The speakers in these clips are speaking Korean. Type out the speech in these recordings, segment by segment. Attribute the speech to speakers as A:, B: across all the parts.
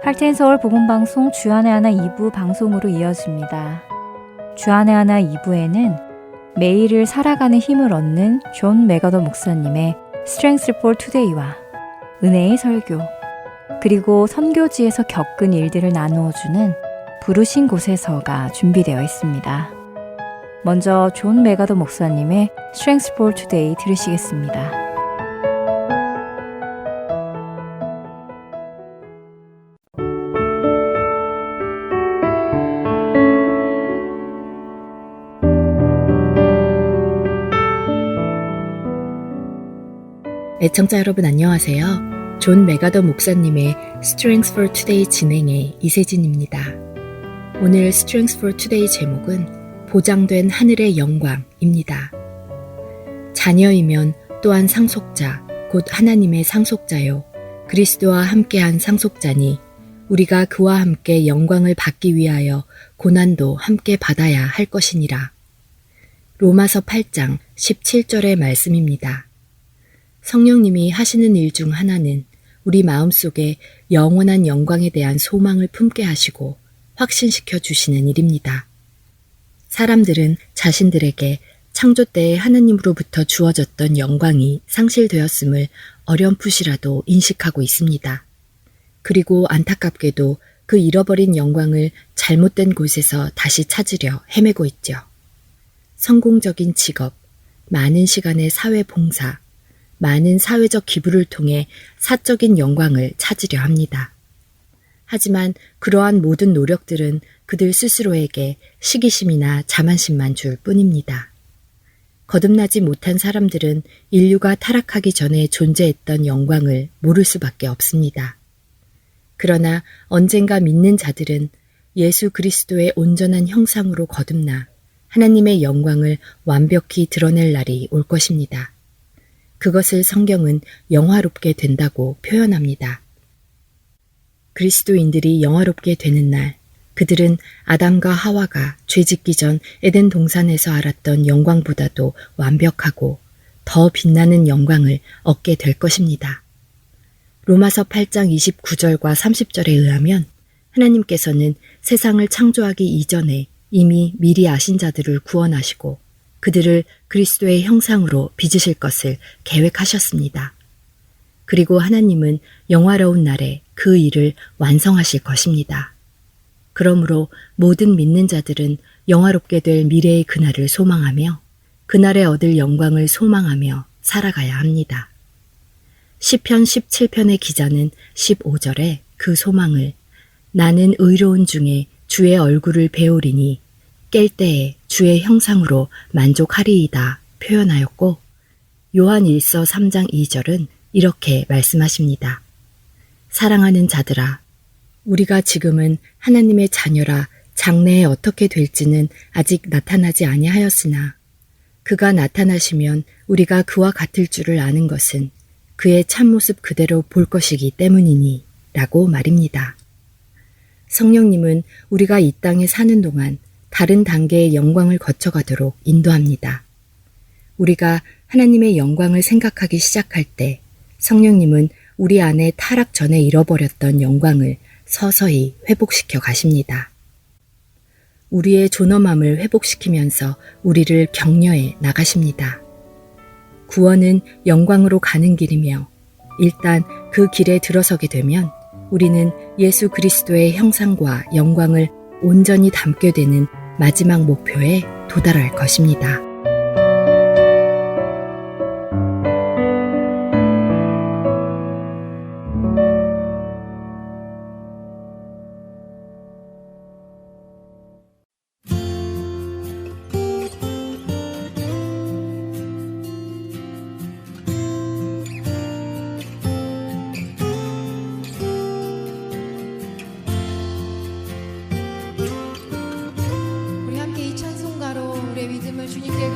A: 할텐서울 복음방송 주안의 하나 2부 방송으로 이어집니다. 주안의 하나 2부에는 매일을 살아가는 힘을 얻는 존 맥아더 목사님의 Strength for Today와 은혜의 설교, 그리고 선교지에서 겪은 일들을 나누어주는 부르신 곳에서가 준비되어 있습니다. 먼저 존 맥아더 목사님의 Strength for Today 들으시겠습니다.
B: 애청자 여러분 안녕하세요. 존 맥아더 목사님의 Strength for Today 진행의 이세진입니다. 오늘 Strength for Today 제목은 보장된 하늘의 영광입니다. 자녀이면 또한 상속자, 곧 하나님의 상속자요. 그리스도와 함께한 상속자니 우리가 그와 함께 영광을 받기 위하여 고난도 함께 받아야 할 것이니라. 로마서 8장 17절의 말씀입니다. 성령님이 하시는 일 중 하나는 우리 마음속에 영원한 영광에 대한 소망을 품게 하시고 확신시켜 주시는 일입니다. 사람들은 자신들에게 창조 때에 하나님으로부터 주어졌던 영광이 상실되었음을 어렴풋이라도 인식하고 있습니다. 그리고 안타깝게도 그 잃어버린 영광을 잘못된 곳에서 다시 찾으려 헤매고 있죠. 성공적인 직업, 많은 시간의 사회 봉사, 많은 사회적 기부를 통해 사적인 영광을 찾으려 합니다. 하지만 그러한 모든 노력들은 그들 스스로에게 시기심이나 자만심만 줄 뿐입니다. 거듭나지 못한 사람들은 인류가 타락하기 전에 존재했던 영광을 모를 수밖에 없습니다. 그러나 언젠가 믿는 자들은 예수 그리스도의 온전한 형상으로 거듭나 하나님의 영광을 완벽히 드러낼 날이 올 것입니다. 그것을 성경은 영화롭게 된다고 표현합니다. 그리스도인들이 영화롭게 되는 날, 그들은 아담과 하와가 죄짓기 전 에덴 동산에서 알았던 영광보다도 완벽하고 더 빛나는 영광을 얻게 될 것입니다. 로마서 8장 29절과 30절에 의하면 하나님께서는 세상을 창조하기 이전에 이미 미리 아신 자들을 구원하시고 그들을 그리스도의 형상으로 빚으실 것을 계획하셨습니다. 그리고 하나님은 영화로운 날에 그 일을 완성하실 것입니다. 그러므로 모든 믿는 자들은 영화롭게 될 미래의 그날을 소망하며 그날에 얻을 영광을 소망하며 살아가야 합니다. 시편 17편의 기자는 15절에 그 소망을 나는 의로운 중에 주의 얼굴을 배우리니 깰 때에 주의 형상으로 만족하리이다 표현하였고 요한 1서 3장 2절은 이렇게 말씀하십니다. 사랑하는 자들아, 우리가 지금은 하나님의 자녀라 장래에 어떻게 될지는 아직 나타나지 아니하였으나 그가 나타나시면 우리가 그와 같을 줄을 아는 것은 그의 참모습 그대로 볼 것이기 때문이니 라고 말입니다. 성령님은 우리가 이 땅에 사는 동안 다른 단계의 영광을 거쳐가도록 인도합니다. 우리가 하나님의 영광을 생각하기 시작할 때 성령님은 우리 안에 타락 전에 잃어버렸던 영광을 서서히 회복시켜 가십니다. 우리의 존엄함을 회복시키면서 우리를 격려해 나가십니다. 구원은 영광으로 가는 길이며 일단 그 길에 들어서게 되면 우리는 예수 그리스도의 형상과 영광을 온전히 담게 되는 마지막 목표에 도달할 것입니다.
C: 우리 함께 이 찬송가로 우리의 믿음을 주님께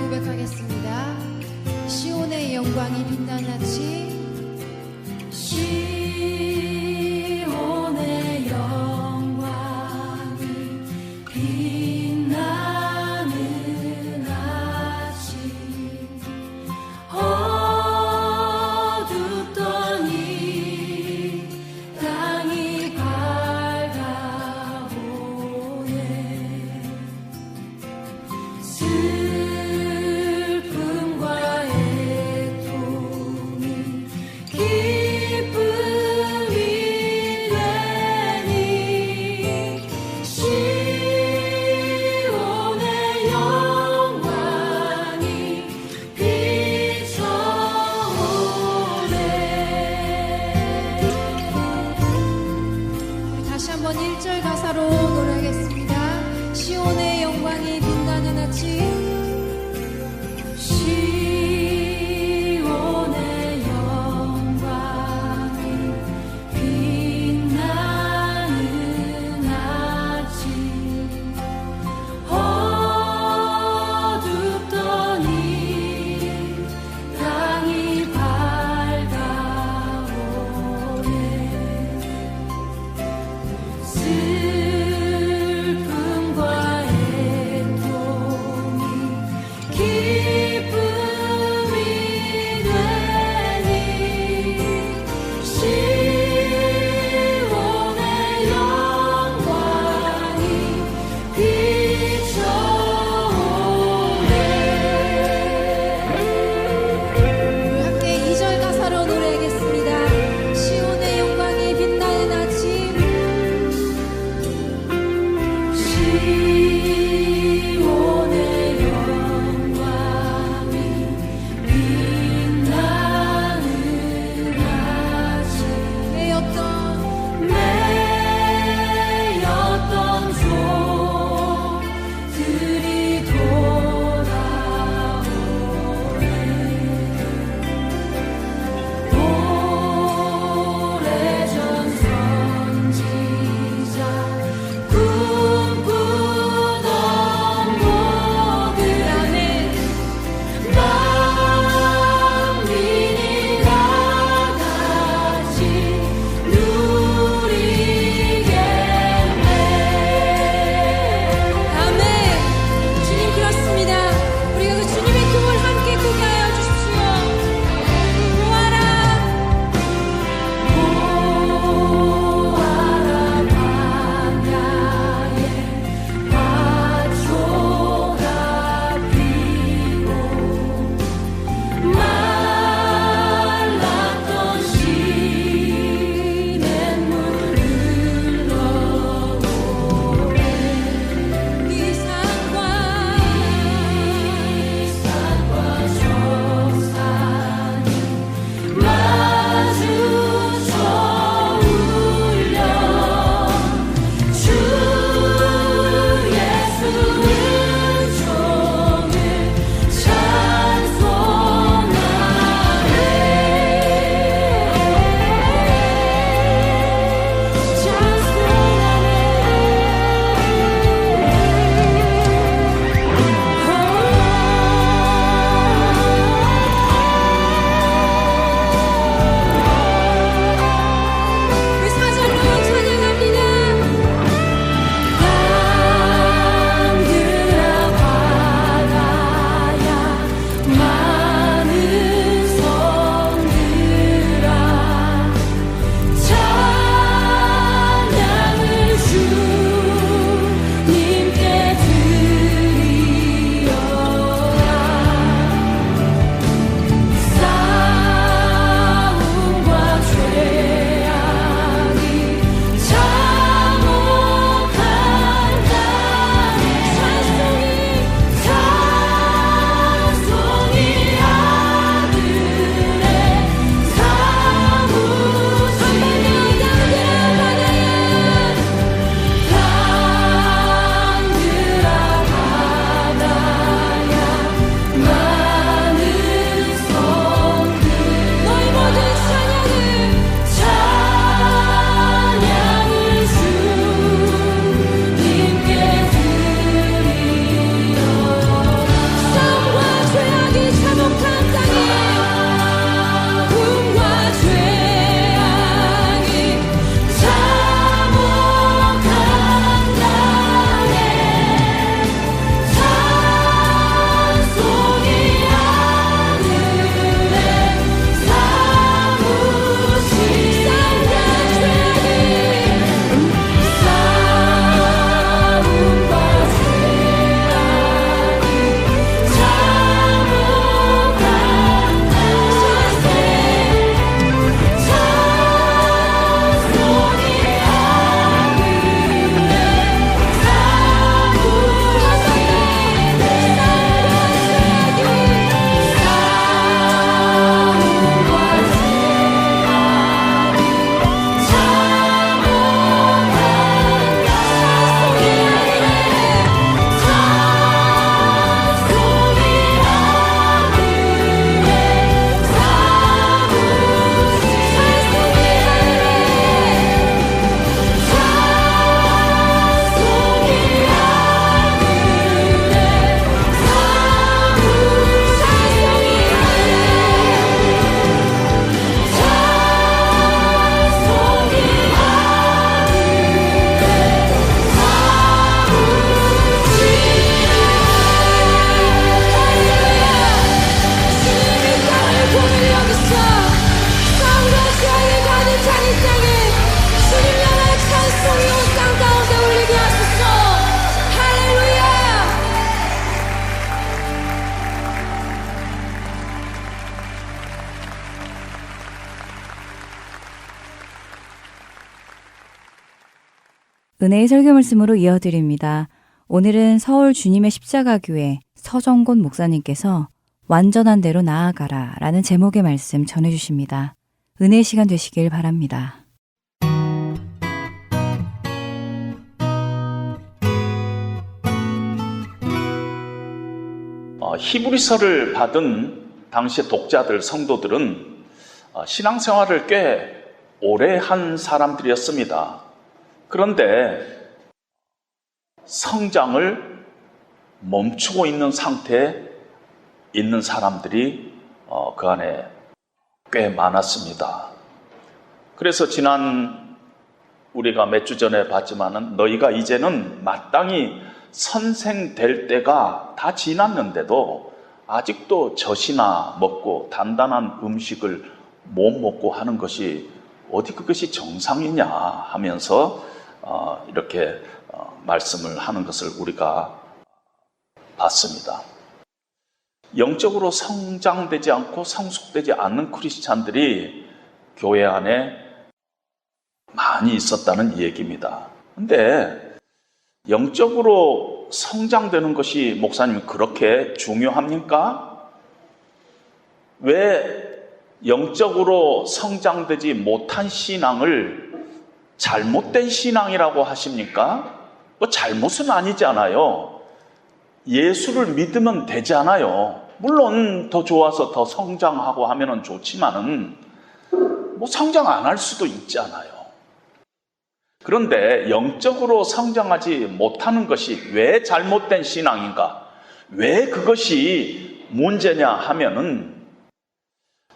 A: 은혜의 설교 말씀으로 이어드립니다. 오늘은 서울 주님의 십자가교회 서정곤 목사님께서 완전한 대로 나아가라 라는 제목의 말씀 전해주십니다. 은혜의 시간 되시길 바랍니다.
C: 히브리서를 받은 당시의 독자들, 성도들은 신앙생활을 꽤 오래 한 사람들이었습니다. 그런데 성장을 멈추고 있는 상태에 있는 사람들이 그 안에 꽤 많았습니다. 그래서 지난 우리가 몇 주 전에 봤지만은 너희가 이제는 마땅히 선생 될 때가 다 지났는데도 아직도 젖이나 먹고 단단한 음식을 못 먹고 하는 것이 어디 그것이 정상이냐 하면서 이렇게 말씀을 하는 것을 우리가 봤습니다. 영적으로 성장되지 않고 성숙되지 않는 크리스찬들이 교회 안에 많이 있었다는 얘기입니다. 근데 영적으로 성장되는 것이 목사님 그렇게 중요합니까? 왜 영적으로 성장되지 못한 신앙을 잘못된 신앙이라고 하십니까? 뭐 잘못은 아니잖아요. 예수를 믿으면 되잖아요. 물론 더 좋아서 더 성장하고 하면 좋지만은 뭐 성장 안 할 수도 있잖아요. 그런데 영적으로 성장하지 못하는 것이 왜 잘못된 신앙인가? 왜 그것이 문제냐 하면은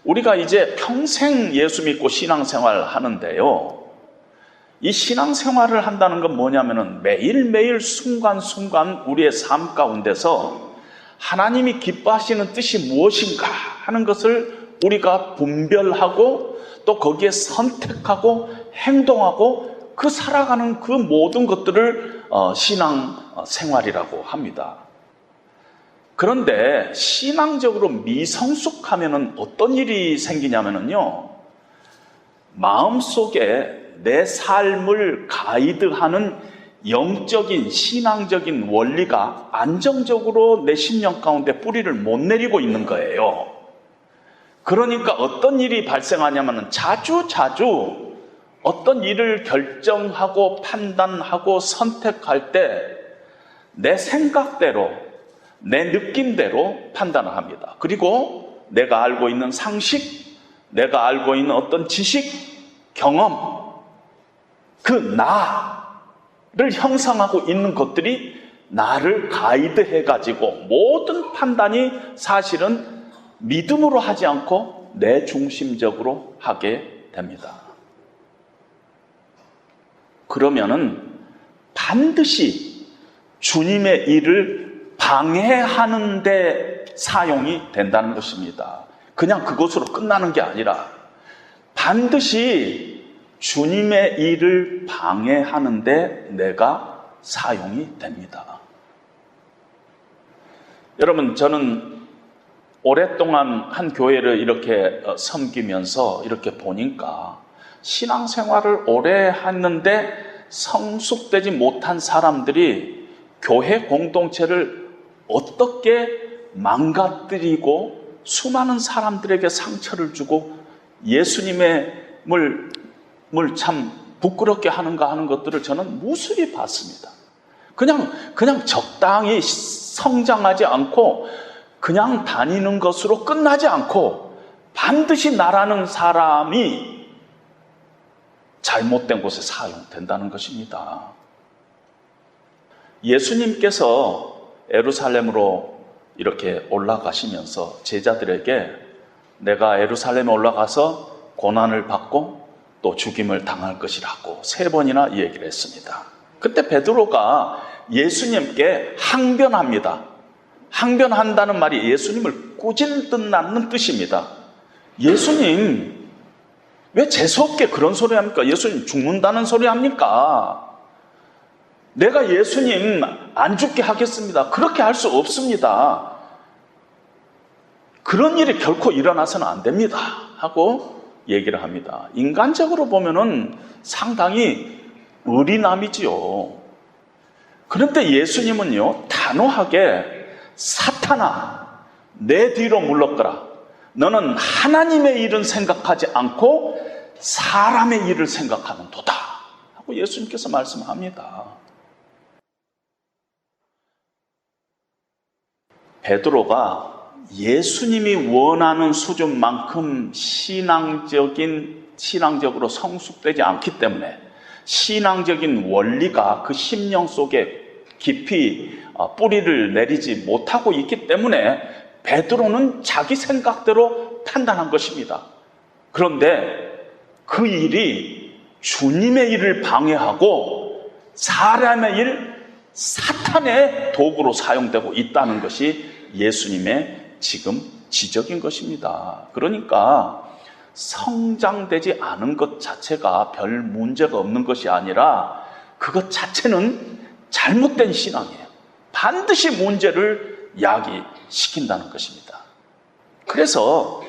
C: 우리가 이제 평생 예수 믿고 신앙생활 하는데요. 이 신앙생활을 한다는 건 뭐냐면은 매일매일 순간순간 우리의 삶 가운데서 하나님이 기뻐하시는 뜻이 무엇인가 하는 것을 우리가 분별하고 또 거기에 선택하고 행동하고 그 살아가는 그 모든 것들을 신앙생활이라고 합니다. 그런데 신앙적으로 미성숙하면은 어떤 일이 생기냐면요. 마음속에 내 삶을 가이드하는 영적인 신앙적인 원리가 안정적으로 내 심령 가운데 뿌리를 못 내리고 있는 거예요. 그러니까 어떤 일이 발생하냐면은 자주 어떤 일을 결정하고 판단하고 선택할 때 내 생각대로 내 느낌대로 판단을 합니다. 그리고 내가 알고 있는 상식, 내가 알고 있는 어떤 지식, 경험, 그 나를 형성하고 있는 것들이 나를 가이드해가지고 모든 판단이 사실은 믿음으로 하지 않고 내 중심적으로 하게 됩니다. 그러면은 반드시 주님의 일을 방해하는 데 사용이 된다는 것입니다. 그냥 그것으로 끝나는 게 아니라 반드시 주님의 일을 방해하는 데 내가 사용이 됩니다. 여러분, 저는 오랫동안 한 교회를 이렇게 섬기면서 이렇게 보니까 신앙생활을 오래 했는데 성숙되지 못한 사람들이 교회 공동체를 어떻게 망가뜨리고 수많은 사람들에게 상처를 주고 예수님의 물 참 부끄럽게 하는가 하는 것들을 저는 무수히 봤습니다. 그냥 적당히 성장하지 않고 그냥 다니는 것으로 끝나지 않고 반드시 나라는 사람이 잘못된 곳에 사용된다는 것입니다. 예수님께서 예루살렘으로 이렇게 올라가시면서 제자들에게 내가 예루살렘에 올라가서 고난을 받고 또 죽임을 당할 것이라고 3번이나 얘기를 했습니다. 그때 베드로가 예수님께 항변합니다. 항변한다는 말이 예수님을 꾸짖는다는 뜻입니다. 예수님, 왜 재수없게 그런 소리 합니까? 예수님 죽는다는 소리 합니까? 내가 예수님 안 죽게 하겠습니다. 그렇게 할 수 없습니다. 그런 일이 결코 일어나서는 안 됩니다. 하고 얘기를 합니다. 인간적으로 보면은 상당히 의리남이지요. 그런데 예수님은요, 단호하게 사탄아, 내 뒤로 물러가라. 너는 하나님의 일은 생각하지 않고 사람의 일을 생각하는도다 하고 예수님께서 말씀합니다. 베드로가 예수님이 원하는 수준만큼 신앙적으로 성숙되지 않기 때문에 신앙적인 원리가 그 심령 속에 깊이 뿌리를 내리지 못하고 있기 때문에 베드로는 자기 생각대로 판단한 것입니다. 그런데 그 일이 주님의 일을 방해하고 사람의 일, 사탄의 도구로 사용되고 있다는 것이 예수님의 지금 지적인 것입니다. 그러니까 성장되지 않은 것 자체가 별 문제가 없는 것이 아니라 그것 자체는 잘못된 신앙이에요. 반드시 문제를 야기시킨다는 것입니다. 그래서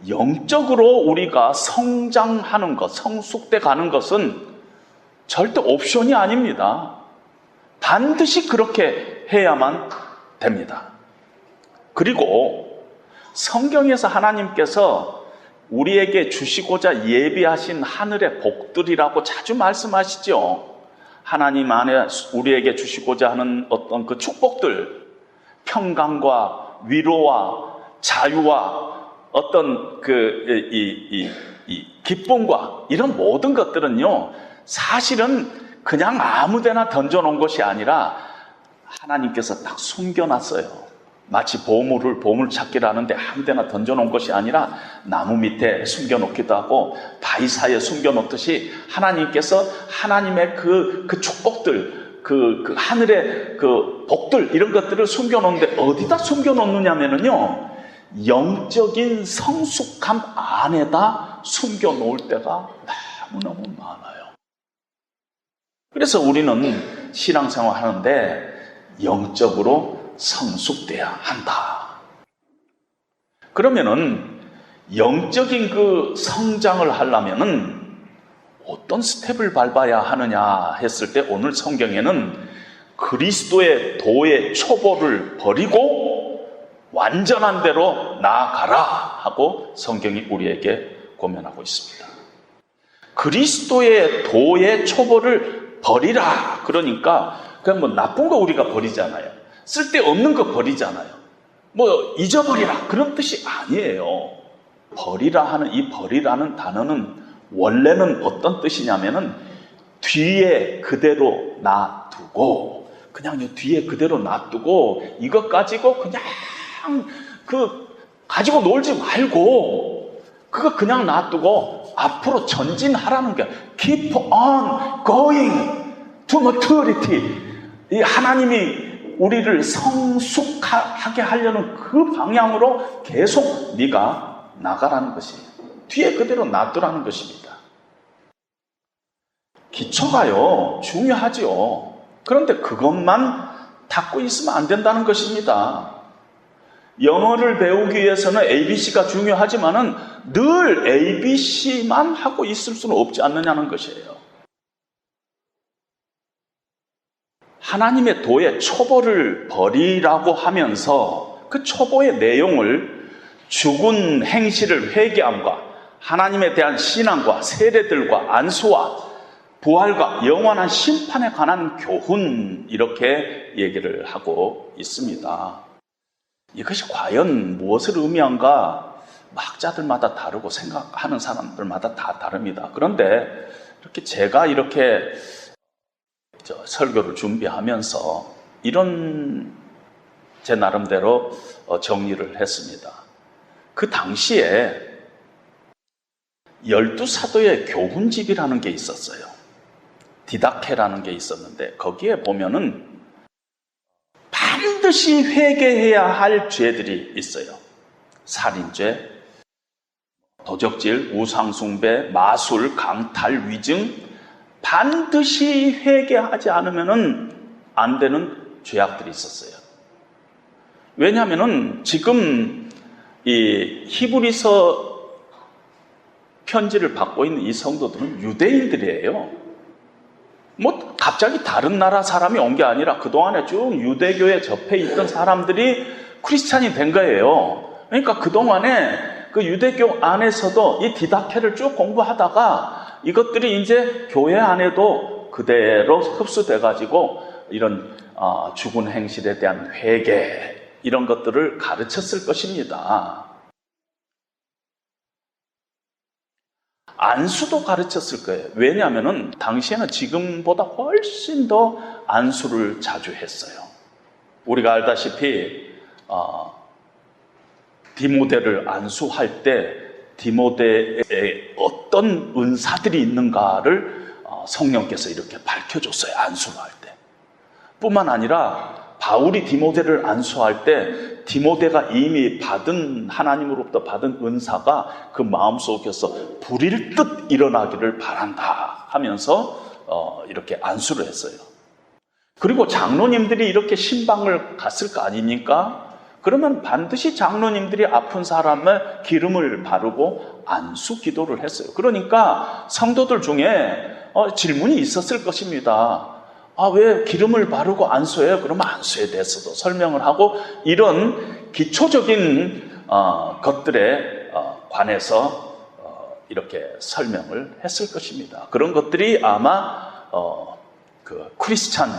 C: 영적으로 우리가 성장하는 것, 성숙돼 가는 것은 절대 옵션이 아닙니다. 반드시 그렇게 해야만 됩니다. 그리고 성경에서 하나님께서 우리에게 주시고자 예비하신 하늘의 복들이라고 자주 말씀하시죠. 하나님 안에 우리에게 주시고자 하는 어떤 그 축복들, 평강과 위로와 자유와 어떤 기쁨과 이런 모든 것들은요, 사실은 그냥 아무 데나 던져놓은 것이 아니라 하나님께서 딱 숨겨놨어요. 마치 보물찾기를 하는데 아무 데나 던져놓은 것이 아니라 나무 밑에 숨겨놓기도 하고 바위 사이에 숨겨놓듯이 하나님께서 하나님의 그 축복들, 그 하늘의 그 복들, 이런 것들을 숨겨놓는데 어디다 숨겨놓느냐면요, 영적인 성숙함 안에다 숨겨놓을 때가 너무너무 많아요. 그래서 우리는 신앙생활 하는데 영적으로 성숙돼야 한다. 그러면은 영적인 그 성장을 하려면은 어떤 스텝을 밟아야 하느냐 했을 때 오늘 성경에는 그리스도의 도의 초보를 버리고 완전한 대로 나아가라 하고 성경이 우리에게 고면하고 있습니다. 그리스도의 도의 초보를 버리라. 그러니까 그냥 뭐 나쁜 거 우리가 버리잖아요. 쓸데없는 거 버리잖아요. 뭐 잊어버리라 그런 뜻이 아니에요. 버리라 하는 이 버리라는 단어는 원래는 어떤 뜻이냐면은 뒤에 그대로 놔두고, 그냥 뒤에 그대로 놔두고 이것 가지고 그냥 가지고 놀지 말고 그거 그냥 놔두고 앞으로 전진하라는 게 keep on going to maturity. 이 하나님이 우리를 성숙하게 하려는 그 방향으로 계속 네가 나가라는 것이에요. 뒤에 그대로 놔두라는 것입니다. 기초가요 중요하죠. 그런데 그것만 닫고 있으면 안 된다는 것입니다. 영어를 배우기 위해서는 ABC가 중요하지만은 늘 ABC만 하고 있을 수는 없지 않느냐는 것이에요. 하나님의 도의 초보를 버리라고 하면서 그 초보의 내용을 죽은 행실을 회개함과 하나님에 대한 신앙과 세례들과 안수와 부활과 영원한 심판에 관한 교훈, 이렇게 얘기를 하고 있습니다. 이것이 과연 무엇을 의미한가? 학자들마다 다르고 생각하는 사람들마다 다 다릅니다. 그런데 제가 이렇게 설교를 준비하면서 이런 제 나름대로 정리를 했습니다. 그 당시에 12사도의 교훈집이라는 게 있었어요. 디다케라는 게 있었는데 거기에 보면은 반드시 회개해야 할 죄들이 있어요. 살인죄, 도적질, 우상숭배, 마술, 강탈, 위증, 반드시 회개하지 않으면 안 되는 죄악들이 있었어요. 왜냐하면 지금 이 히브리서 편지를 받고 있는 이 성도들은 유대인들이에요. 뭐 갑자기 다른 나라 사람이 온 게 아니라 그동안에 쭉 유대교에 접해 있던 사람들이 크리스찬이 된 거예요. 그러니까 그동안에 그 유대교 안에서도 이 디다케를 쭉 공부하다가 이것들이 이제 교회 안에도 그대로 흡수돼 가지고 이런 죽은 행실에 대한 회개 이런 것들을 가르쳤을 것입니다. 안수도 가르쳤을 거예요. 왜냐하면 당시에는 지금보다 훨씬 더 안수를 자주 했어요. 우리가 알다시피 디모데를 안수할 때 디모데에 어떤 은사들이 있는가를 성령께서 이렇게 밝혀줬어요. 안수를 할 때. 뿐만 아니라 바울이 디모데를 안수할 때 디모데가 이미 하나님으로부터 받은 은사가 그 마음속에서 불일 듯 일어나기를 바란다 하면서 이렇게 안수를 했어요. 그리고 장로님들이 이렇게 신방을 갔을 거 아닙니까? 그러면 반드시 장로님들이 아픈 사람의 기름을 바르고 안수 기도를 했어요. 그러니까 성도들 중에 질문이 있었을 것입니다. 왜 기름을 바르고 안수해요? 그러면 안수에 대해서도 설명을 하고 이런 기초적인 것들에 관해서 이렇게 설명을 했을 것입니다. 그런 것들이 아마 그 크리스찬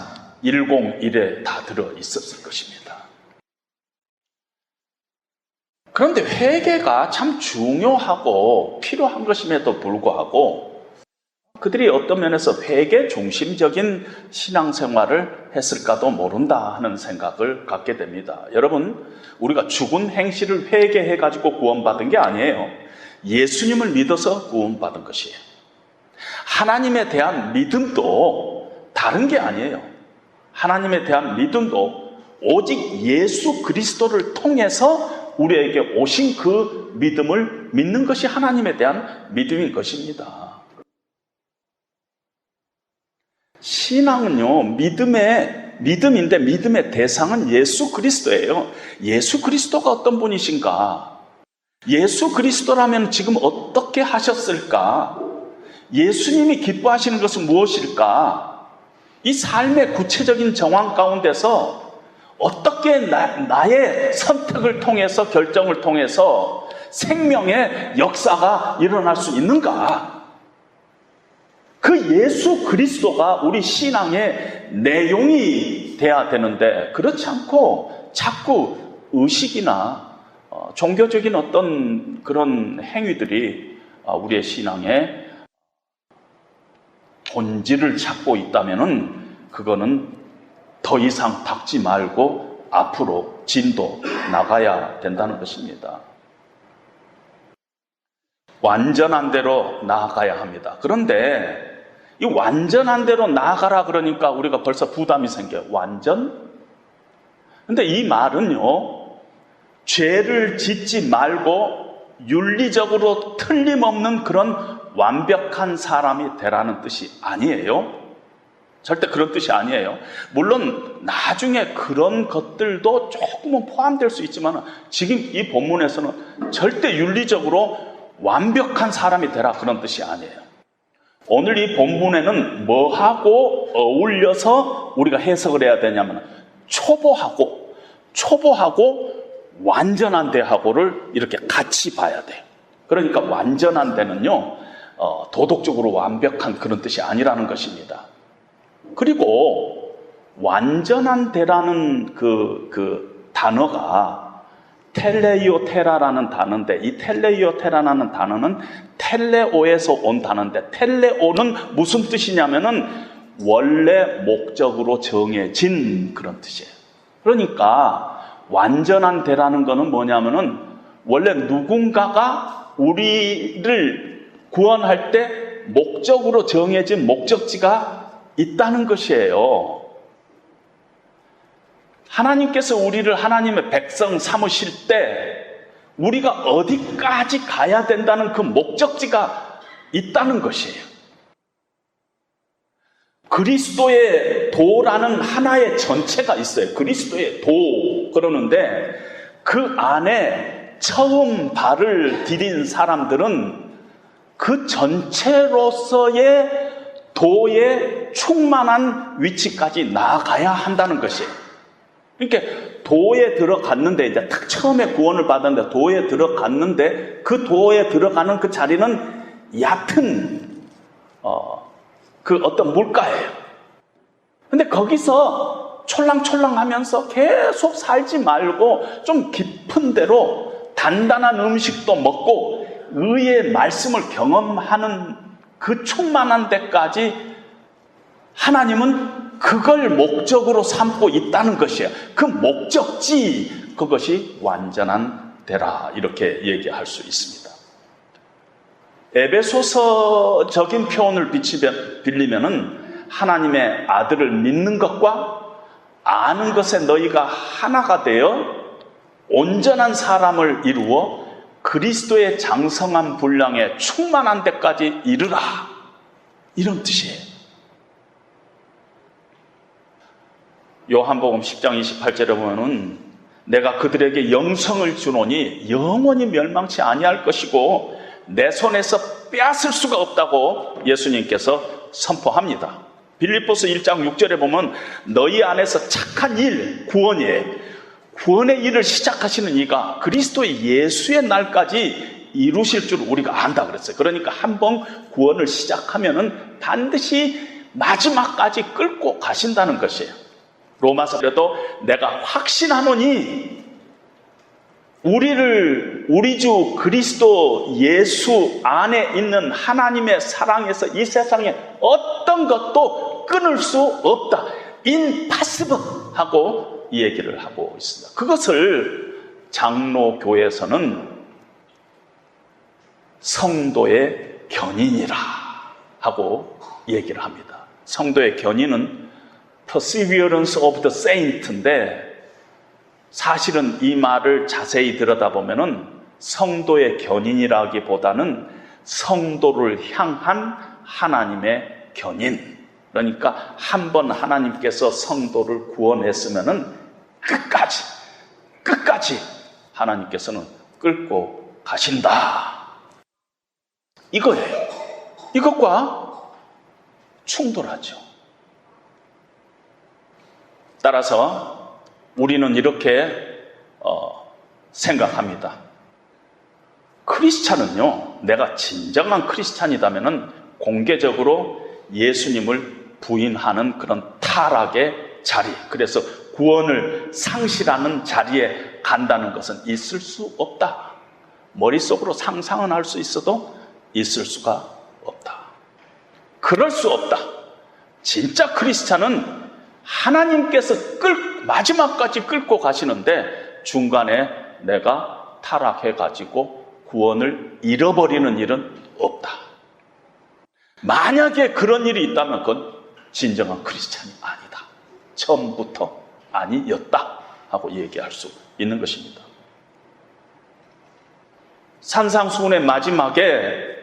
C: 101에 다 들어 있었을 것입니다. 그런데 회개가 참 중요하고 필요한 것임에도 불구하고 그들이 어떤 면에서 회개 중심적인 신앙생활을 했을까도 모른다 하는 생각을 갖게 됩니다. 여러분, 우리가 죽은 행실을 회개해가지고 구원받은 게 아니에요. 예수님을 믿어서 구원받은 것이에요. 하나님에 대한 믿음도 다른 게 아니에요. 하나님에 대한 믿음도 오직 예수 그리스도를 통해서 우리에게 오신 그 믿음을 믿는 것이 하나님에 대한 믿음인 것입니다. 신앙은요, 믿음인데 믿음의 대상은 예수 그리스도예요. 예수 그리스도가 어떤 분이신가? 예수 그리스도라면 지금 어떻게 하셨을까? 예수님이 기뻐하시는 것은 무엇일까? 이 삶의 구체적인 정황 가운데서 어떻게 나의 선택을 통해서 결정을 통해서 생명의 역사가 일어날 수 있는가? 그 예수 그리스도가 우리 신앙의 내용이 돼야 되는데 그렇지 않고 자꾸 의식이나 종교적인 어떤 그런 행위들이 우리의 신앙의 본질을 찾고 있다면은 그거는 더 이상 닥지 말고 앞으로 진도 나가야 된다는 것입니다. 완전한 대로 나아가야 합니다. 그런데 이 완전한 대로 나아가라 그러니까 우리가 벌써 부담이 생겨요. 완전? 근데 이 말은요, 죄를 짓지 말고 윤리적으로 틀림없는 그런 완벽한 사람이 되라는 뜻이 아니에요. 절대 그런 뜻이 아니에요. 물론 나중에 그런 것들도 조금은 포함될 수 있지만 지금 이 본문에서는 절대 윤리적으로 완벽한 사람이 되라 그런 뜻이 아니에요. 오늘 이 본문에는 뭐하고 어울려서 우리가 해석을 해야 되냐면 초보하고 완전한 대하고를 이렇게 같이 봐야 돼요. 그러니까 완전한 대는요, 도덕적으로 완벽한 그런 뜻이 아니라는 것입니다. 그리고 완전한 대라는 그 단어가 텔레이오테라라는 단어인데 이 텔레이오테라라는 단어는 텔레오에서 온 단어인데 텔레오는 무슨 뜻이냐면은 원래 목적으로 정해진 그런 뜻이에요. 그러니까 완전한 대라는 거는 뭐냐면은 원래 누군가가 우리를 구원할 때 목적으로 정해진 목적지가 있다는 것이에요. 하나님께서 우리를 하나님의 백성 삼으실 때 우리가 어디까지 가야 된다는 그 목적지가 있다는 것이에요. 그리스도의 도라는 하나의 전체가 있어요. 그리스도의 도 그러는데 그 안에 처음 발을 디딘 사람들은 그 전체로서의 도의 충만한 위치까지 나아가야 한다는 것이에요. 그러니까 도에 들어갔는데, 이제 딱 처음에 구원을 받았는데 도에 들어갔는데, 그 도에 들어가는 그 자리는 얕은 그 어떤 물가예요. 근데 거기서 촐랑촐랑 하면서 계속 살지 말고 좀 깊은 데로 단단한 음식도 먹고 의의 말씀을 경험하는 그 충만한 데까지 하나님은 그걸 목적으로 삼고 있다는 것이에요. 그 목적지, 그것이 완전한 데라, 이렇게 얘기할 수 있습니다. 에베소서적인 표현을 빌리면은 하나님의 아들을 믿는 것과 아는 것에 너희가 하나가 되어 온전한 사람을 이루어 그리스도의 장성한 분량에 충만한 데까지 이르라, 이런 뜻이에요. 요한복음 10장 28절에 보면은 내가 그들에게 영성을 주노니 영원히 멸망치 아니할 것이고 내 손에서 빼앗을 수가 없다고 예수님께서 선포합니다. 빌립보서 1장 6절에 보면 너희 안에서 착한 일, 구원의 일을 시작하시는 이가 그리스도의 예수의 날까지 이루실 줄 우리가 안다 그랬어요. 그러니까 한번 구원을 시작하면은 반드시 마지막까지 끌고 가신다는 것이에요. 로마서에도 내가 확신하노니 우리 주 그리스도 예수 안에 있는 하나님의 사랑에서 이 세상에 어떤 것도 끊을 수 없다. impossible 하고 이 얘기를 하고 있습니다. 그것을 장로교에서는 성도의 견인이라 하고 얘기를 합니다. 성도의 견인은 perseverance of the saint인데, 사실은 이 말을 자세히 들여다보면은 성도의 견인이라기보다는 성도를 향한 하나님의 견인. 그러니까 한번 하나님께서 성도를 구원했으면은 끝까지 하나님께서는 끌고 가신다, 이거예요. 이것과 충돌하죠. 따라서 우리는 이렇게 생각합니다. 크리스찬은요, 내가 진정한 크리스찬이라면은 공개적으로 예수님을 부인하는 그런 타락의 자리, 그래서 구원을 상실하는 자리에 간다는 것은 있을 수 없다. 머릿속으로 상상은 할 수 있어도 있을 수가 없다. 그럴 수 없다. 진짜 크리스찬은 하나님께서 마지막까지 끌고 가시는데 중간에 내가 타락해가지고 구원을 잃어버리는 일은 없다. 만약에 그런 일이 있다면 그건 진정한 크리스찬이 아니다. 처음부터 아니었다 하고 얘기할 수 있는 것입니다. 산상수훈의 마지막에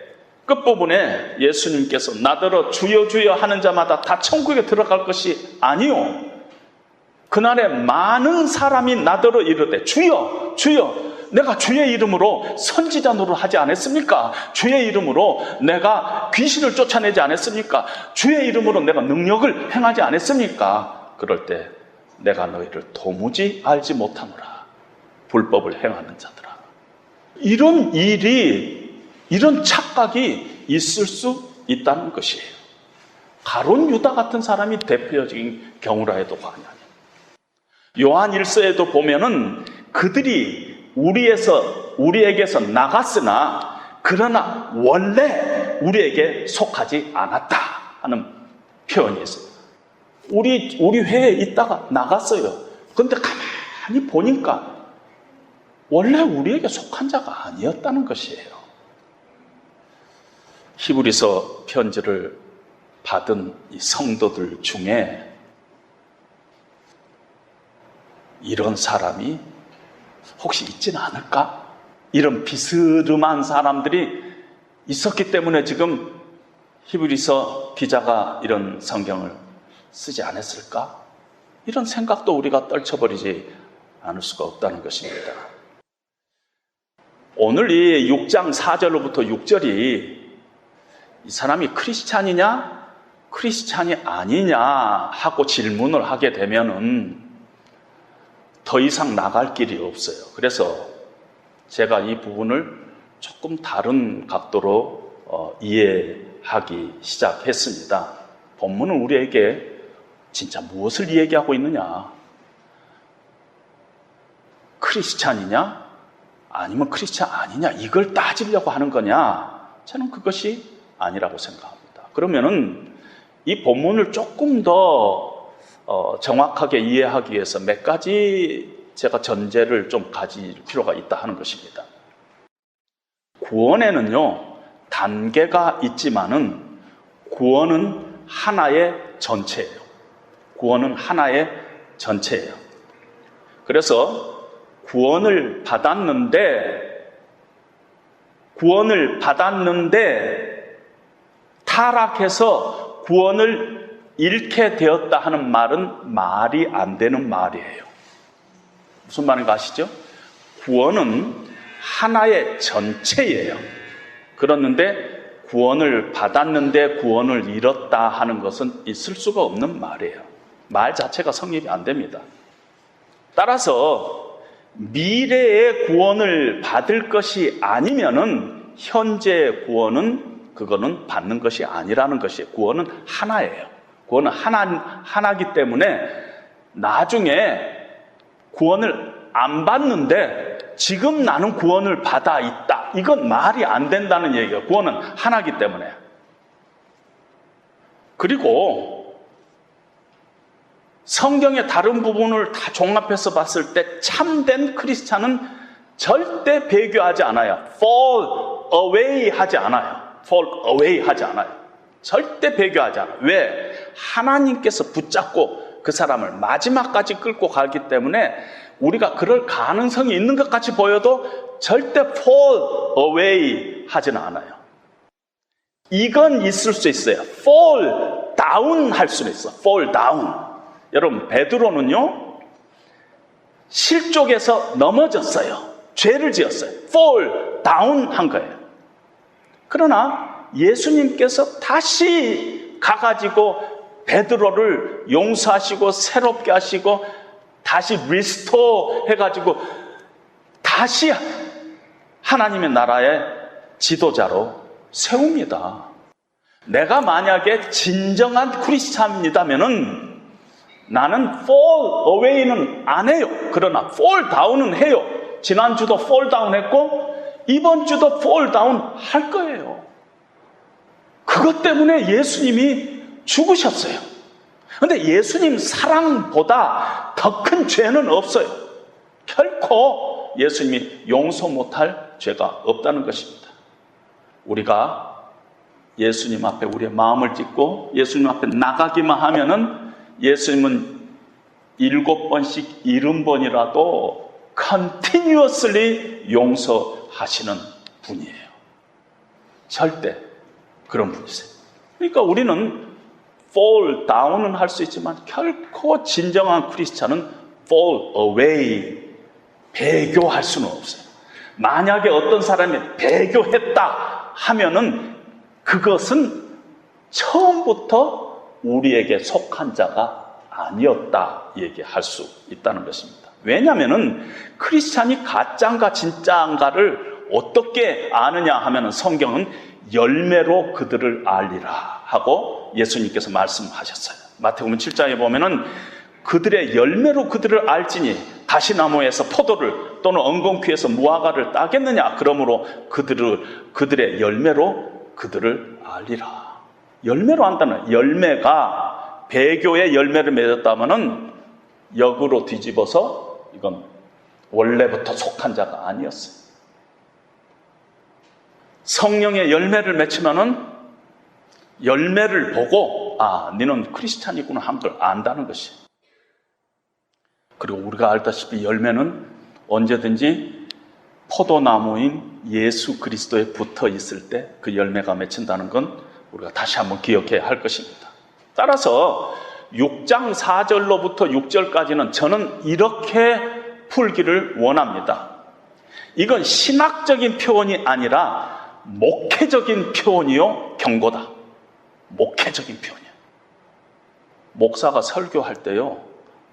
C: 끝부분에 예수님께서 나더러 주여 주여 하는 자마다 다 천국에 들어갈 것이 아니요, 그날에 많은 사람이 나더러 이르되 주여 주여 내가 주의 이름으로 선지자 노릇하지 않았습니까? 주의 이름으로 내가 귀신을 쫓아내지 않았습니까? 주의 이름으로 내가 능력을 행하지 않았습니까? 그럴 때 내가 너희를 도무지 알지 못하노라, 불법을 행하는 자들아. 이런 일이, 이런 착각이 있을 수 있다는 것이에요. 가룟 유다 같은 사람이 대표적인 경우라 해도 과언이 아니에요. 요한 1서에도 보면은 그들이 우리에게서 나갔으나 그러나 원래 우리에게 속하지 않았다 하는 표현이 있어요. 우리 회에 있다가 나갔어요. 그런데 가만히 보니까 원래 우리에게 속한 자가 아니었다는 것이에요. 히브리서 편지를 받은 이 성도들 중에 이런 사람이 혹시 있지는 않을까? 이런 비스름한 사람들이 있었기 때문에 지금 히브리서 기자가 이런 성경을 쓰지 않았을까? 이런 생각도 우리가 떨쳐버리지 않을 수가 없다는 것입니다. 오늘 이 6장 4절로부터 6절이 이 사람이 크리스찬이냐? 크리스찬이 아니냐 하고 질문을 하게 되면은 더 이상 나갈 길이 없어요. 그래서 제가 이 부분을 조금 다른 각도로 이해하기 시작했습니다. 본문은 우리에게 진짜 무엇을 얘기하고 있느냐? 크리스찬이냐? 아니면 크리스찬 아니냐? 이걸 따지려고 하는 거냐? 저는 그것이 아니라고 생각합니다. 그러면은 이 본문을 조금 더 정확하게 이해하기 위해서 몇 가지 제가 전제를 좀 가질 필요가 있다 하는 것입니다. 구원에는요, 단계가 있지만은 구원은 하나의 전체예요. 구원은 하나의 전체예요. 그래서 구원을 받았는데 타락해서 구원을 잃게 되었다 하는 말은 말이 안 되는 말이에요. 무슨 말인가 아시죠? 구원은 하나의 전체예요. 그렇는데 구원을 받았는데 구원을 잃었다 하는 것은 있을 수가 없는 말이에요. 말 자체가 성립이 안 됩니다. 따라서 미래의 구원을 받을 것이 아니면은 현재의 구원은 그거는 받는 것이 아니라는 것이에요. 구원은 하나예요. 구원은 하나이기 때문에 나중에 구원을 안 받는데 지금 나는 구원을 받아 있다. 이건 말이 안 된다는 얘기예요. 구원은 하나이기 때문에. 그리고 성경의 다른 부분을 다 종합해서 봤을 때 참된 크리스찬은 절대 배교하지 않아요. fall away 하지 않아요. fall away 하지 않아요. 절대 배교하지 않아요. 왜? 하나님께서 붙잡고 그 사람을 마지막까지 끌고 가기 때문에 우리가 그럴 가능성이 있는 것 같이 보여도 절대 fall away 하지는 않아요. 이건 있을 수 있어요. fall down 할 수는 있어. fall down. 여러분, 베드로는요, 실족에서 넘어졌어요. 죄를 지었어요. fall down 한 거예요. 그러나 예수님께서 다시 가가지고 베드로를 용서하시고 새롭게 하시고 다시 리스토어 해가지고 다시 하나님의 나라의 지도자로 세웁니다. 내가 만약에 진정한 크리스찬이라면은 나는 fall away는 안 해요. 그러나 fall down은 해요. 지난주도 fall down 했고 이번 주도 fall down 할 거예요. 그것 때문에 예수님이 죽으셨어요. 그런데 예수님 사랑보다 더 큰 죄는 없어요. 결코 예수님이 용서 못할 죄가 없다는 것입니다. 우리가 예수님 앞에 우리의 마음을 찢고 예수님 앞에 나가기만 하면은 예수님은 7번씩 70번이라도 continuously 용서하시는 분이에요. 절대 그런 분이세요. 그러니까 우리는 fall down은 할 수 있지만 결코 진정한 크리스찬은 fall away, 배교할 수는 없어요. 만약에 어떤 사람이 배교했다 하면은 그것은 처음부터 우리에게 속한 자가 아니었다 얘기할 수 있다는 것입니다. 왜냐하면은 크리스찬이 가짜인가 진짜인가를 어떻게 아느냐 하면은 성경은 열매로 그들을 알리라 하고 예수님께서 말씀하셨어요. 마태복음 7장에 보면은 그들의 열매로 그들을 알지니 가시나무에서 포도를 또는 엉겅퀴에서 무화과를 따겠느냐. 그러므로 그들의 열매로 그들을 알리라. 열매로 한다는 열매가 배교의 열매를 맺었다면은 역으로 뒤집어서 이건 원래부터 속한 자가 아니었어요. 성령의 열매를 맺히면은 열매를 보고 너는 크리스찬이구나 한 걸 안다는 것이에요. 그리고 우리가 알다시피 열매는 언제든지 포도나무인 예수 그리스도에 붙어 있을 때 그 열매가 맺힌다는 건 우리가 다시 한번 기억해야 할 것입니다. 따라서 6장 4절로부터 6절까지는 저는 이렇게 풀기를 원합니다. 이건 신학적인 표현이 아니라 목회적인 표현이요 경고다. 목회적인 표현이야. 목사가 설교할 때요,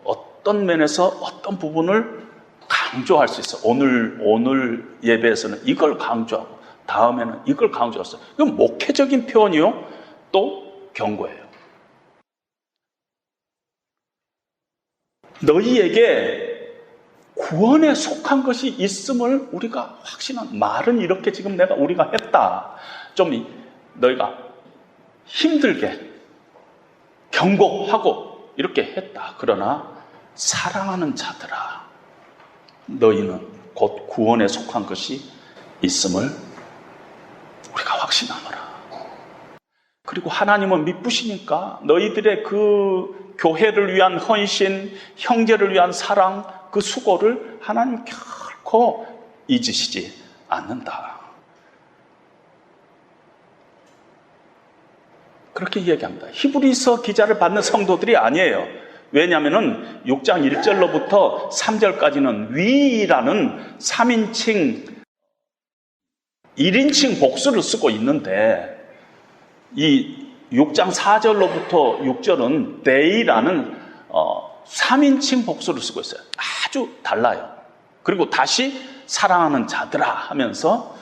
C: 어떤 면에서 어떤 부분을 강조할 수 있어. 오늘 예배에서는 이걸 강조하고 다음에는 이걸 강조했어요. 이건 목회적인 표현이요, 또 경고예요. 너희에게 구원에 속한 것이 있음을 우리가 확신한, 말은 이렇게 지금 우리가 했다. 좀 너희가 힘들게 경고하고 이렇게 했다. 그러나 사랑하는 자들아, 너희는 곧 구원에 속한 것이 있음을 우리가 확신하노라. 그리고 하나님은 미쁘시니까 너희들의 그 교회를 위한 헌신, 형제를 위한 사랑, 그 수고를 하나님 결코 잊으시지 않는다. 그렇게 이야기합니다. 히브리서 기자를 받는 성도들이 아니에요. 왜냐하면 6장 1절로부터 3절까지는 위라는 3인칭, 1인칭 복수를 쓰고 있는데, 이 6장 4절로부터 6절은 they라는 3인칭 복수를 쓰고 있어요. 아주 달라요. 그리고 다시 사랑하는 자들아 하면서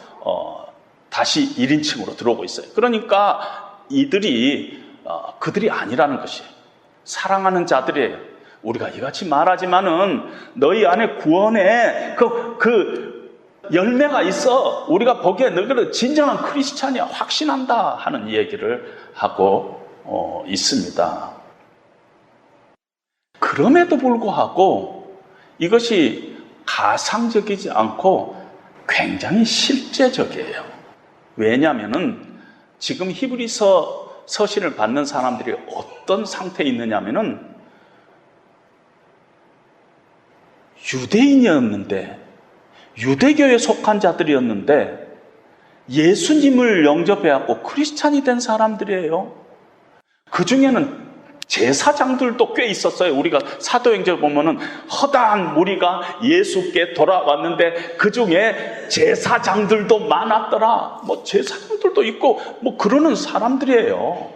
C: 다시 1인칭으로 들어오고 있어요. 그러니까 이들이 그들이 아니라는 것이에요. 사랑하는 자들이에요. 우리가 이같이 말하지만은 너희 안에 구원의 그 열매가 있어. 우리가 보기에 너희들은 진정한 크리스찬이야, 확신한다 하는 얘기를 하고 있습니다. 그럼에도 불구하고 이것이 가상적이지 않고 굉장히 실제적이에요. 왜냐하면은 지금 히브리서 서신을 받는 사람들이 어떤 상태에 있느냐면은 유대인이었는데, 유대교에 속한 자들이었는데 예수님을 영접해갖고 크리스찬이 된 사람들이에요. 그 중에는 제사장들도 꽤 있었어요. 우리가 사도행전을 보면은 허다한 무리가 예수께 돌아왔는데 그 중에 제사장들도 많았더라. 제사장들도 있고 그러는 사람들이에요.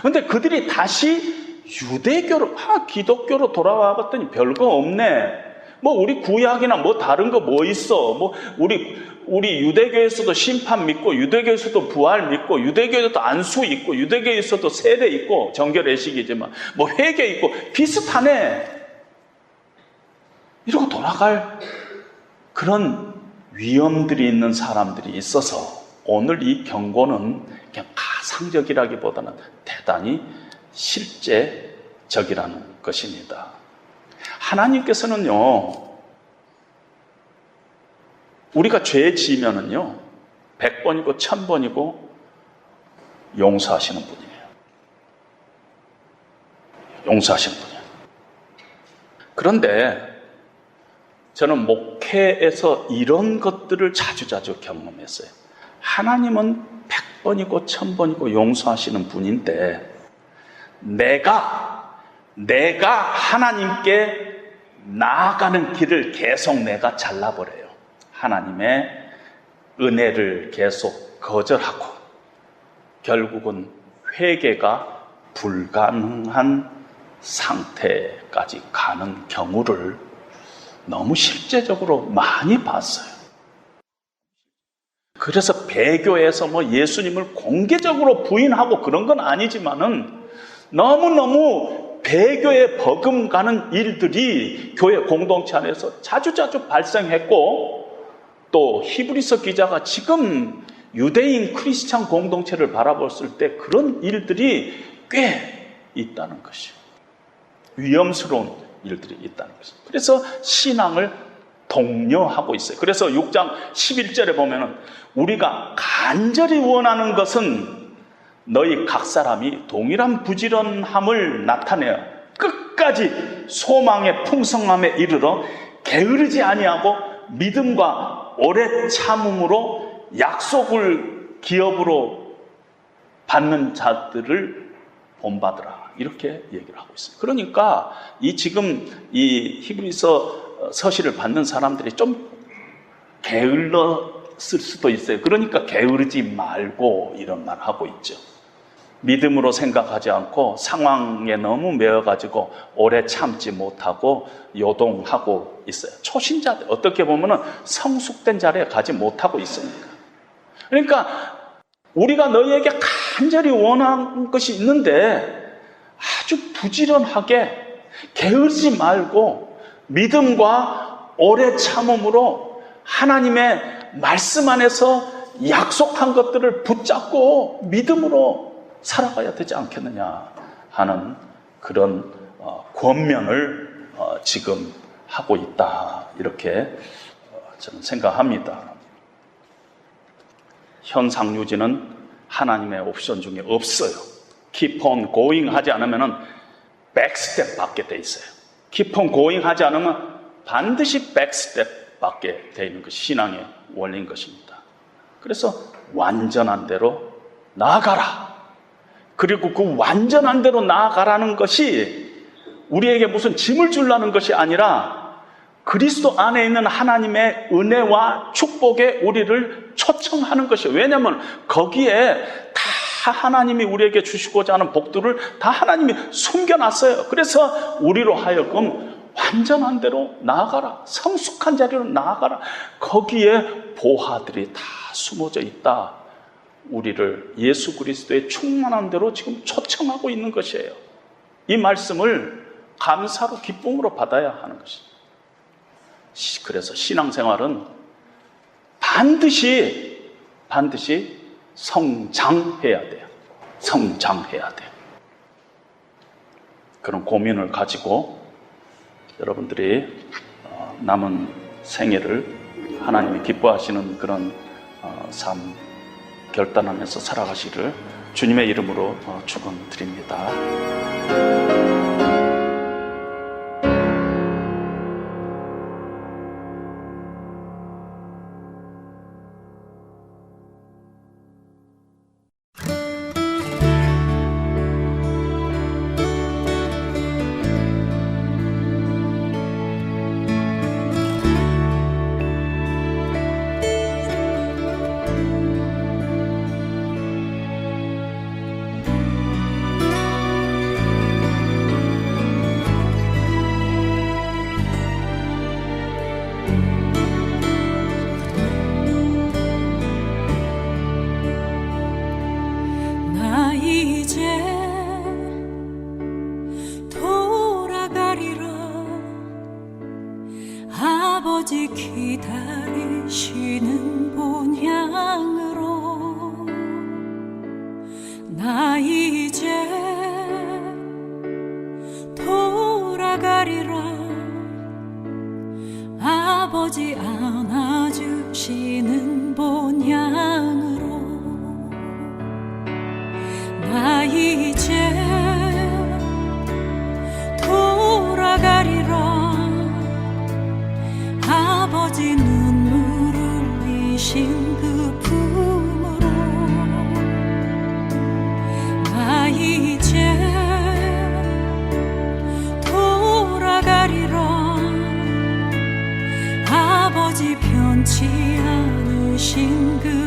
C: 그런데 그들이 다시 유대교로, 기독교로 돌아와 봤더니 별거 없네. 우리 구약이나 다른 거 있어. 우리 유대교에서도 심판 믿고, 유대교에서도 부활 믿고, 유대교에서도 안수 있고, 유대교에서도 세례 있고, 정결 예식이지만, 회개 있고, 비슷하네. 이러고 돌아갈 그런 위험들이 있는 사람들이 있어서 오늘 이 경고는 그냥 가상적이라기보다는 대단히 실제적이라는 것입니다. 하나님께서는요, 우리가 죄 지으면은요, 100번이고 1000번이고 용서하시는 분이에요. 용서하시는 분이에요. 그런데 저는 목회에서 이런 것들을 자주자주 경험했어요. 하나님은 100번이고 1000번이고 용서하시는 분인데 내가 하나님께 나아가는 길을 계속 내가 잘라버려요. 하나님의 은혜를 계속 거절하고 결국은 회개가 불가능한 상태까지 가는 경우를 너무 실제적으로 많이 봤어요. 그래서 배교에서 예수님을 공개적으로 부인하고 그런 건 아니지만은 너무너무 배교에 버금가는 일들이 교회 공동체 안에서 자주자주 발생했고, 또 히브리서 기자가 지금 유대인 크리스찬 공동체를 바라봤을 때 그런 일들이 꽤 있다는 것이에요. 위험스러운 일들이 있다는 것이에요. 그래서 신앙을 독려하고 있어요. 그래서 6장 11절에 보면은 우리가 간절히 원하는 것은 너희 각 사람이 동일한 부지런함을 나타내어 끝까지 소망의 풍성함에 이르러 게으르지 아니하고 믿음과 오래 참음으로 약속을 기업으로 받는 자들을 본받으라. 이렇게 얘기를 하고 있어요. 그러니까 지금 이 히브리서 서신을 받는 사람들이 좀 게을렀을 수도 있어요. 그러니까 게으르지 말고 이런 말 하고 있죠. 믿음으로 생각하지 않고 상황에 너무 매여가지고 오래 참지 못하고 요동하고 있어요. 초신자들, 어떻게 보면 성숙된 자리에 가지 못하고 있으니까. 그러니까 우리가 너희에게 간절히 원하는 것이 있는데 아주 부지런하게 게으르지 말고 믿음과 오래 참음으로 하나님의 말씀 안에서 약속한 것들을 붙잡고 믿음으로 살아가야 되지 않겠느냐 하는 그런 권면을 지금 하고 있다, 이렇게 저는 생각합니다. 현상유지는 하나님의 옵션 중에 없어요. Keep on going 하지 않으면 백스텝 받게 돼 있어요. Keep on going 하지 않으면 반드시 백스텝 받게 돼 있는 것이 신앙의 원리인 것입니다. 그래서 완전한 대로 나아가라. 그리고 그 완전한 대로 나아가라는 것이 우리에게 무슨 짐을 주려는 것이 아니라 그리스도 안에 있는 하나님의 은혜와 축복에 우리를 초청하는 것이에요. 왜냐하면 거기에 다 하나님이 우리에게 주시고자 하는 복들을 다 하나님이 숨겨놨어요. 그래서 우리로 하여금 완전한 대로 나아가라, 성숙한 자리로 나아가라, 거기에 보화들이 다 숨어져 있다, 우리를 예수 그리스도의 충만한 대로 지금 초청하고 있는 것이에요. 이 말씀을 감사로 기쁨으로 받아야 하는 것입니다. 그래서 신앙생활은 반드시 성장해야 돼요. 성장해야 돼요. 그런 고민을 가지고 여러분들이 남은 생애를 하나님이 기뻐하시는 그런 삶 결단하면서 살아가시기를 주님의 이름으로 축원드립니다.
D: 아버지 기다리시는 본향으로 나 이제 돌아가리라. 아버지 안아주시는 본향으로 나 이제 돌아가리라. 아버지 눈물 흘리신 그 품으로 나 이제 돌아가리라. 아버지 변치 않으신 그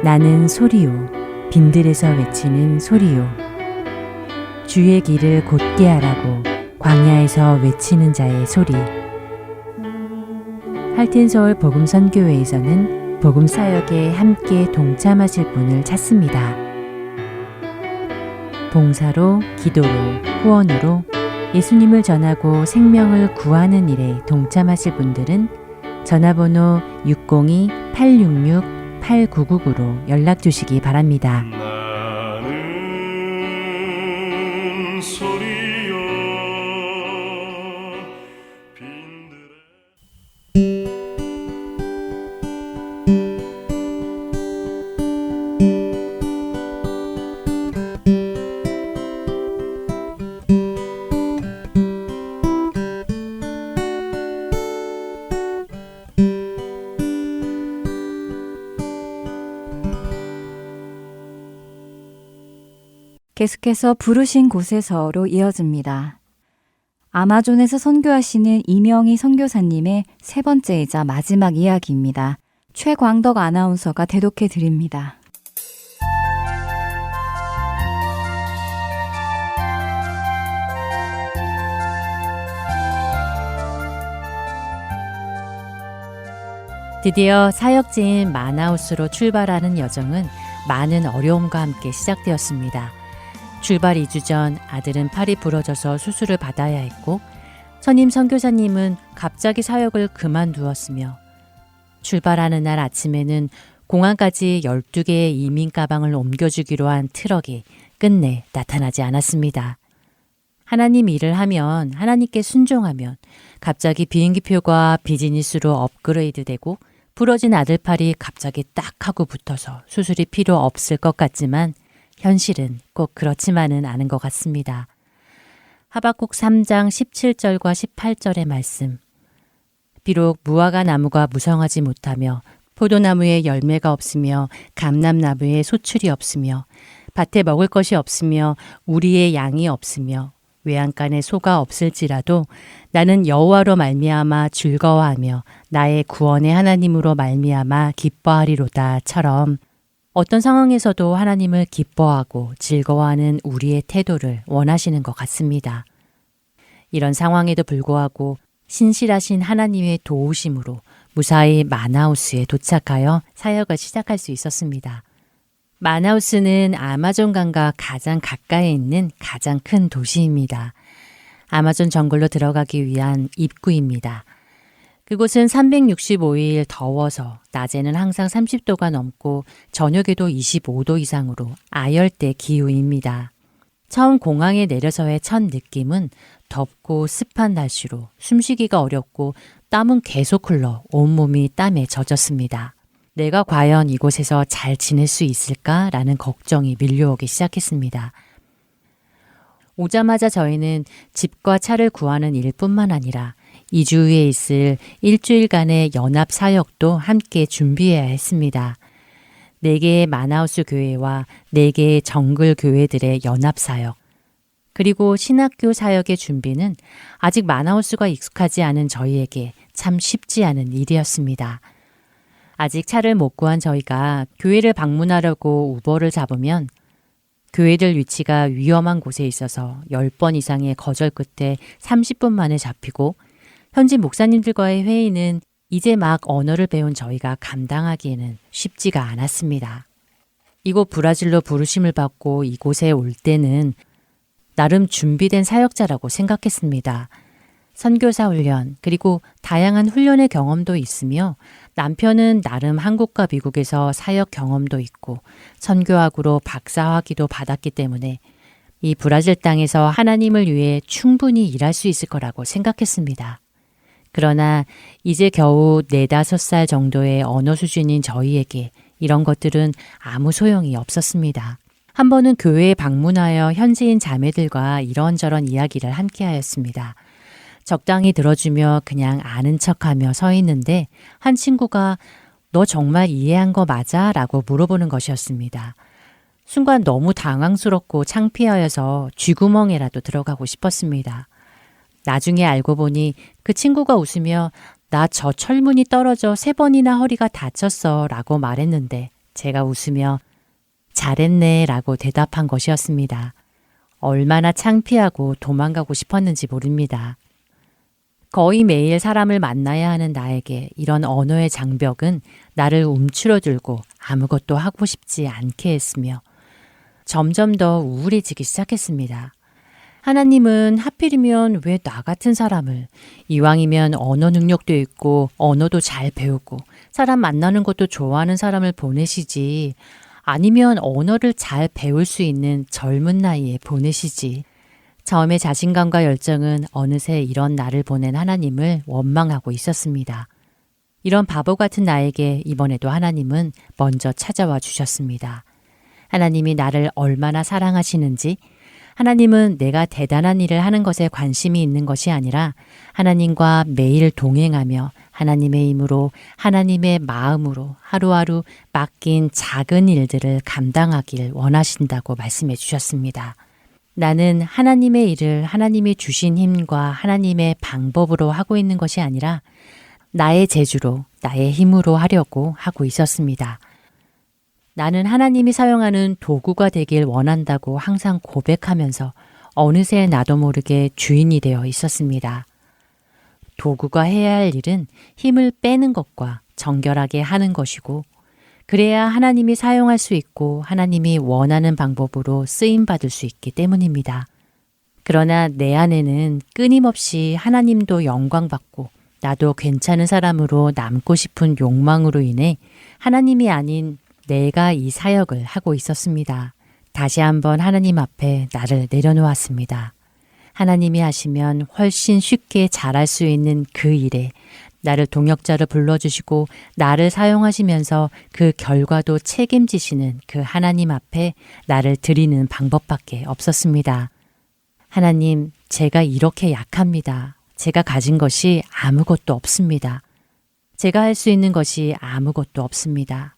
E: 나는 소리요, 빈들에서 외치는 소리요. 주의 길을 곧게 하라고 광야에서 외치는 자의 소리. 할텐서울 복음선교회에서는 복음 사역에 함께 동참하실 분을 찾습니다. 봉사로, 기도로, 후원으로 예수님을 전하고 생명을 구하는 일에 동참하실 분들은 전화번호 602-866-8999로 연락 주시기 바랍니다.
F: 나는 소리여 빈들에
A: 계속해서 부르신 곳에서로 이어집니다. 아마존에서 선교하시는 이명희 선교사님의 세 번째이자 마지막 이야기입니다. 최광덕 아나운서가 대독해 드립니다.
E: 드디어 사역지인 마나우스로 출발하는 여정은 많은 어려움과 함께 시작되었습니다. 출발 2주 전 아들은 팔이 부러져서 수술을 받아야 했고 선임 선교사님은 갑자기 사역을 그만두었으며 출발하는 날 아침에는 공항까지 12개의 이민 가방을 옮겨주기로 한 트럭이 끝내 나타나지 않았습니다. 하나님 일을 하면, 하나님께 순종하면 갑자기 비행기표가 비즈니스로 업그레이드되고 부러진 아들팔이 갑자기 딱 하고 붙어서 수술이 필요 없을 것 같지만 현실은 꼭 그렇지만은 않은 것 같습니다. 하박국 3장 17절과 18절의 말씀. 비록 무화과 나무가 무성하지 못하며 포도나무에 열매가 없으며 감람나무에 소출이 없으며 밭에 먹을 것이 없으며 우리의 양이 없으며 외양간에 소가 없을지라도 나는 여호와로 말미암아 즐거워하며 나의 구원의 하나님으로 말미암아 기뻐하리로다처럼 어떤 상황에서도 하나님을 기뻐하고 즐거워하는 우리의 태도를 원하시는 것 같습니다. 이런 상황에도 불구하고 신실하신 하나님의 도우심으로 무사히 마나우스에 도착하여 사역을 시작할 수 있었습니다. 마나우스는 아마존강과 가장 가까이 있는 가장 큰 도시입니다. 아마존 정글로 들어가기 위한 입구입니다. 그곳은 365일 더워서 낮에는 항상 30도가 넘고 저녁에도 25도 이상으로 아열대 기후입니다. 처음 공항에 내려서의 첫 느낌은 덥고 습한 날씨로 숨쉬기가 어렵고 땀은 계속 흘러 온몸이 땀에 젖었습니다. 내가 과연 이곳에서 잘 지낼 수 있을까라는 걱정이 밀려오기 시작했습니다. 오자마자 저희는 집과 차를 구하는 일뿐만 아니라 2주 후에 있을 일주일간의 연합 사역도 함께 준비해야 했습니다. 4개의 마나우스 교회와 4개의 정글 교회들의 연합 사역, 그리고 신학교 사역의 준비는 아직 마나우스가 익숙하지 않은 저희에게 참 쉽지 않은 일이었습니다. 아직 차를 못 구한 저희가 교회를 방문하려고 우버를 잡으면 교회들 위치가 위험한 곳에 있어서 10번 이상의 거절 끝에 30분 만에 잡히고 현지 목사님들과의 회의는 이제 막 언어를 배운 저희가 감당하기에는 쉽지가 않았습니다. 이곳 브라질로 부르심을 받고 이곳에 올 때는 나름 준비된 사역자라고 생각했습니다. 선교사 훈련, 그리고 다양한 훈련의 경험도 있으며 남편은 나름 한국과 미국에서 사역 경험도 있고 선교학으로 박사학위도 받았기 때문에 이 브라질 땅에서 하나님을 위해 충분히 일할 수 있을 거라고 생각했습니다. 그러나 이제 겨우 4-5살 정도의 언어 수준인 저희에게 이런 것들은 아무 소용이 없었습니다. 한 번은 교회에 방문하여 현지인 자매들과 이런저런 이야기를 함께 하였습니다. 적당히 들어주며 그냥 아는 척하며 서 있는데 한 친구가 너 정말 이해한 거 맞아? 라고 물어보는 것이었습니다. 순간 너무 당황스럽고 창피하여서 쥐구멍에라도 들어가고 싶었습니다. 나중에 알고 보니 그 친구가 웃으며 나 저 철문이 떨어져 3번이나 허리가 다쳤어 라고 말했는데 제가 웃으며 잘했네 라고 대답한 것이었습니다. 얼마나 창피하고 도망가고 싶었는지 모릅니다. 거의 매일 사람을 만나야 하는 나에게 이런 언어의 장벽은 나를 움츠러들고 아무것도 하고 싶지 않게 했으며 점점 더 우울해지기 시작했습니다. 하나님은 하필이면 왜 나 같은 사람을 이왕이면 언어 능력도 있고 언어도 잘 배우고 사람 만나는 것도 좋아하는 사람을 보내시지 아니면 언어를 잘 배울 수 있는 젊은 나이에 보내시지. 처음에 자신감과 열정은 어느새 이런 나를 보낸 하나님을 원망하고 있었습니다. 이런 바보 같은 나에게 이번에도 하나님은 먼저 찾아와 주셨습니다. 하나님이 나를 얼마나 사랑하시는지 하나님은 내가 대단한 일을 하는 것에 관심이 있는 것이 아니라 하나님과 매일 동행하며 하나님의 힘으로 하나님의 마음으로 하루하루 맡긴 작은 일들을 감당하길 원하신다고 말씀해 주셨습니다. 나는 하나님의 일을 하나님이 주신 힘과 하나님의 방법으로 하고 있는 것이 아니라 나의 재주로 나의 힘으로 하려고 하고 있었습니다. 나는 하나님이 사용하는 도구가 되길 원한다고 항상 고백하면서 어느새 나도 모르게 주인이 되어 있었습니다. 도구가 해야 할 일은 힘을 빼는 것과 정결하게 하는 것이고 그래야 하나님이 사용할 수 있고 하나님이 원하는 방법으로 쓰임받을 수 있기 때문입니다. 그러나 내 안에는 끊임없이 하나님도 영광받고 나도 괜찮은 사람으로 남고 싶은 욕망으로 인해 하나님이 아닌 내가 이 사역을 하고 있었습니다. 다시 한번 하나님 앞에 나를 내려놓았습니다. 하나님이 하시면 훨씬 쉽게 잘할 수 있는 그 일에 나를 동역자로 불러주시고 나를 사용하시면서 그 결과도 책임지시는 그 하나님 앞에 나를 드리는 방법밖에 없었습니다. 하나님, 제가 이렇게 약합니다. 제가 가진 것이 아무것도 없습니다. 제가 할 수 있는 것이 아무것도 없습니다.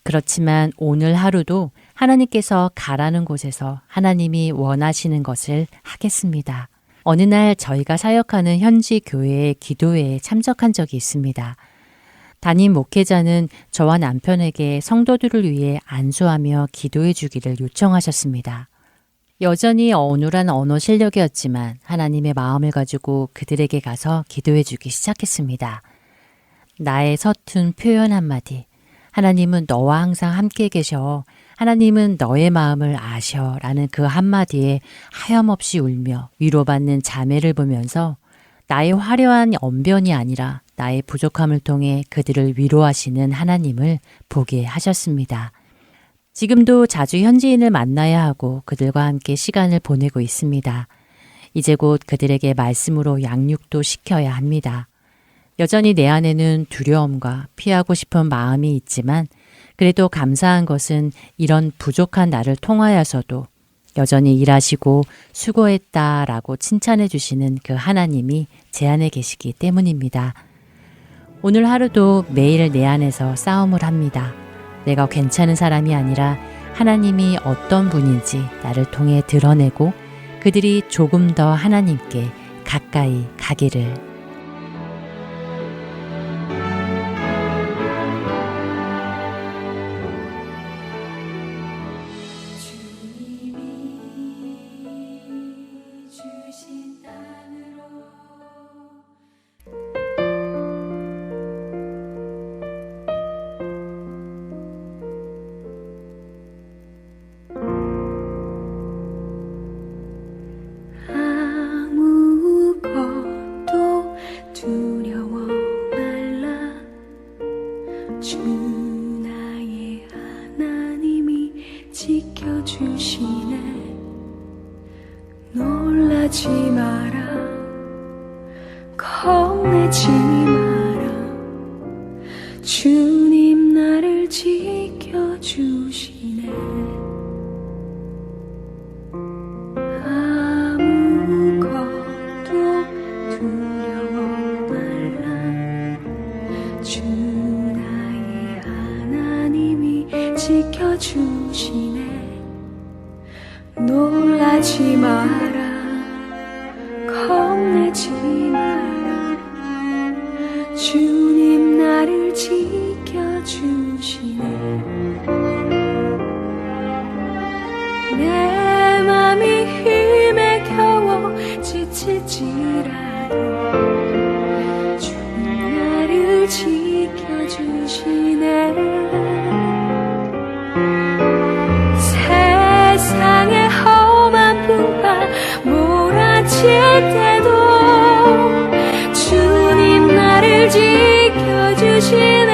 E: 그렇지만 오늘 하루도 하나님께서 가라는 곳에서 하나님이 원하시는 것을 하겠습니다. 어느 날 저희가 사역하는 현지 교회의 기도회에 참석한 적이 있습니다. 담임 목회자는 저와 남편에게 성도들을 위해 안수하며 기도해 주기를 요청하셨습니다. 여전히 어눌한 언어 실력이었지만 하나님의 마음을 가지고 그들에게 가서 기도해 주기 시작했습니다. 나의 서툰 표현 한마디, 하나님은 너와 항상 함께 계셔. 하나님은 너의 마음을 아셔. 라는 그 한마디에 하염없이 울며 위로받는 자매를 보면서 나의 화려한 언변이 아니라 나의 부족함을 통해 그들을 위로하시는 하나님을 보게 하셨습니다. 지금도 자주 현지인을 만나야 하고 그들과 함께 시간을 보내고 있습니다. 이제 곧 그들에게 말씀으로 양육도 시켜야 합니다. 여전히 내 안에는 두려움과 피하고 싶은 마음이 있지만 그래도 감사한 것은 이런 부족한 나를 통하여서도 여전히 일하시고 수고했다라고 칭찬해 주시는 그 하나님이 제 안에 계시기 때문입니다. 오늘 하루도 매일 내 안에서 싸움을 합니다. 내가 괜찮은 사람이 아니라 하나님이 어떤 분인지 나를 통해 드러내고 그들이 조금 더 하나님께 가까이 가기를.
D: 아무것도 두려워 말라. 주 나의 하나님이 지켜주시네. 놀라지 마라. 겁내지 마라. 주님 나를 지켜주시네. 지켜주시네. 놀라지 마라. 겁내지 마라. 주님 나를 지켜주시네. 내 맘이 힘에 겨워 지칠지라도 주님 나를 지켜주시네. 세상의 험한 풍파 몰아칠 때도 주님 나를 지켜주시네.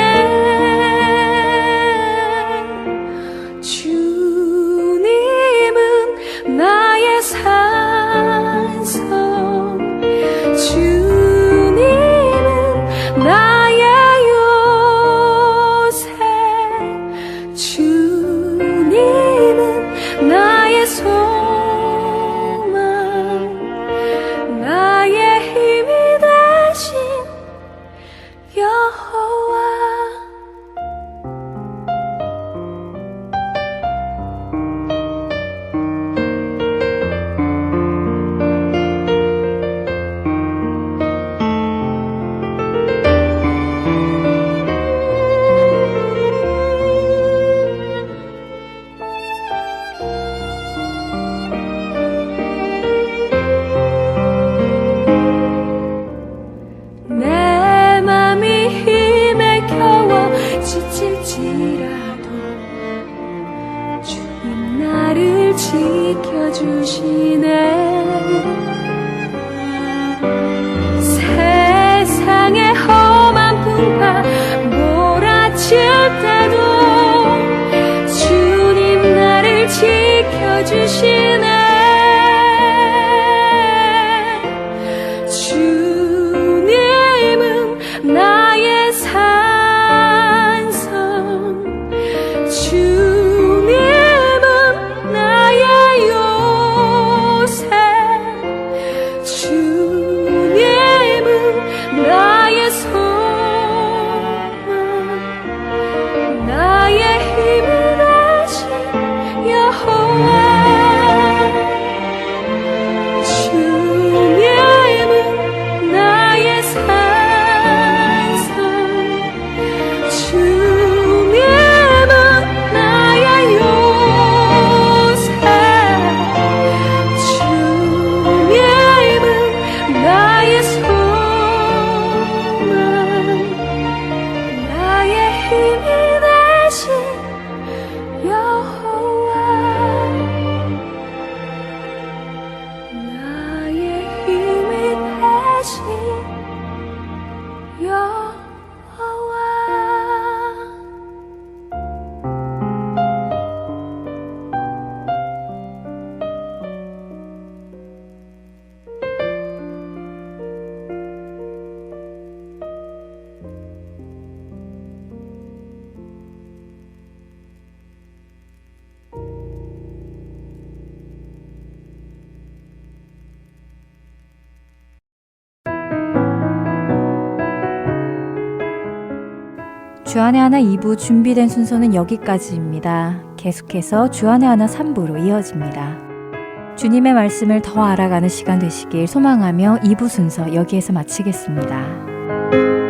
D: 주님은 나의 산성, 주님은 나의 요새, 주님은 나의 소망, 나의 힘이 되신 여호와. 내 맘이 힘에 겨워 지칠지라도 주님 나를 지켜주시네. 세상의 험한 풍파 몰아칠 때도 주님 나를 지켜주시네. 주님은 나의 산성, 주님은 나의 요새, 주님은 나의 소망, 나의 힘이 되신 여호와. 주님은 나의 산성, 주님은 나의 요새, 주님은 나의 소망, 나의 힘이 되신 여호와. 나의 힘이 되신 여호와.
A: 주안의 하나 2부 준비된 순서는 여기까지입니다. 계속해서 주안의 하나 3부로 이어집니다. 주님의 말씀을 더 알아가는 시간 되시길 소망하며 2부 순서 여기에서 마치겠습니다.